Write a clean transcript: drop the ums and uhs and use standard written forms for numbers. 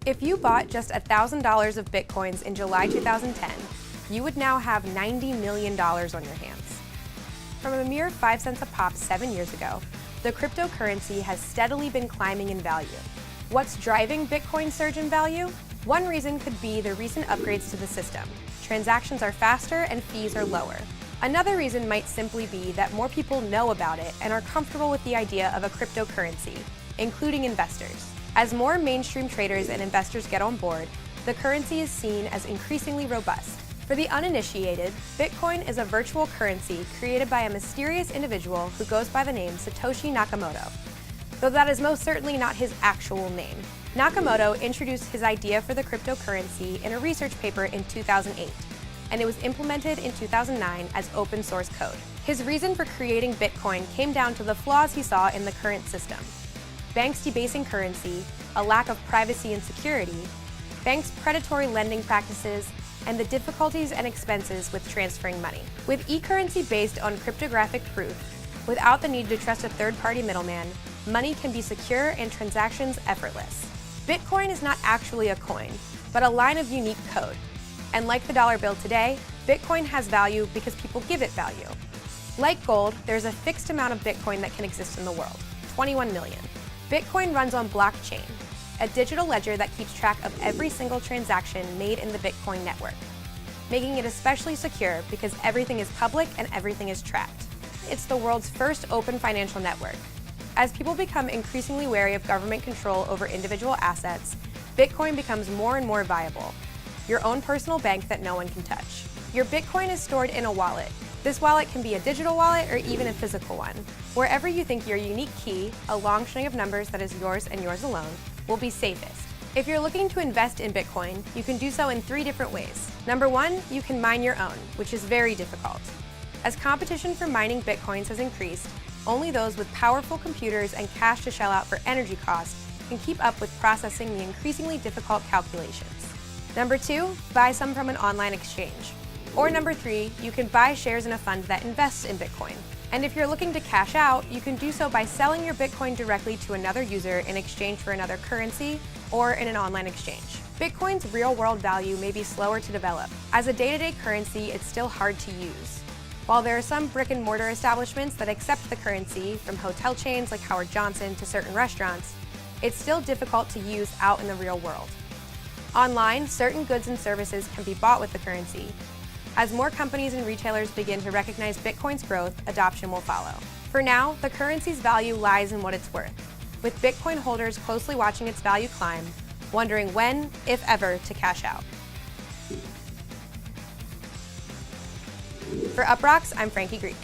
If you bought just $1,000 of Bitcoins in July 2010, you would now have $90 million on your hands. From a mere 5 cents a pop 7 years ago, the cryptocurrency has steadily been climbing in value. What's driving Bitcoin's surge in value? One reason could be the recent upgrades to the system. Transactions are faster and fees are lower. Another reason might simply be that more people know about it and are comfortable with the idea of a cryptocurrency, including investors. As more mainstream traders and investors get on board, the currency is seen as increasingly robust. For the uninitiated, Bitcoin is a virtual currency created by a mysterious individual who goes by the name Satoshi Nakamoto, though that is most certainly not his actual name. Nakamoto introduced his idea for the cryptocurrency in a research paper in 2008, and it was implemented in 2009 as open source code. His reason for creating Bitcoin came down to the flaws he saw in the current system: banks debasing currency, a lack of privacy and security, banks' predatory lending practices, and the difficulties and expenses with transferring money. With e-currency based on cryptographic proof, without the need to trust a third-party middleman, money can be secure and transactions effortless. Bitcoin is not actually a coin, but a line of unique code. And like the dollar bill today, Bitcoin has value because people give it value. Like gold, there's a fixed amount of Bitcoin that can exist in the world, 21 million. Bitcoin runs on blockchain, a digital ledger that keeps track of every single transaction made in the Bitcoin network, making it especially secure because everything is public and everything is tracked. It's the world's first open financial network. As people become increasingly wary of government control over individual assets, Bitcoin becomes more and more viable, your own personal bank that no one can touch. Your Bitcoin is stored in a wallet. This wallet can be a digital wallet or even a physical one. Wherever you think your unique key, a long string of numbers that is yours and yours alone, will be safest. If you're looking to invest in Bitcoin, you can do so in 3 different ways. Number 1, you can mine your own, which is very difficult. As competition for mining Bitcoins has increased, only those with powerful computers and cash to shell out for energy costs can keep up with processing the increasingly difficult calculations. Number 2, buy some from an online exchange. Or number 3, you can buy shares in a fund that invests in Bitcoin. And if you're looking to cash out, you can do so by selling your Bitcoin directly to another user in exchange for another currency or in an online exchange. Bitcoin's real-world value may be slower to develop. As a day-to-day currency, it's still hard to use. While there are some brick-and-mortar establishments that accept the currency, from hotel chains like Howard Johnson to certain restaurants, it's still difficult to use out in the real world. Online, certain goods and services can be bought with the currency. As more companies and retailers begin to recognize Bitcoin's growth, adoption will follow. For now, the currency's value lies in what it's worth, with Bitcoin holders closely watching its value climb, wondering when, if ever, to cash out. For Uproxx, I'm Frankie Greek.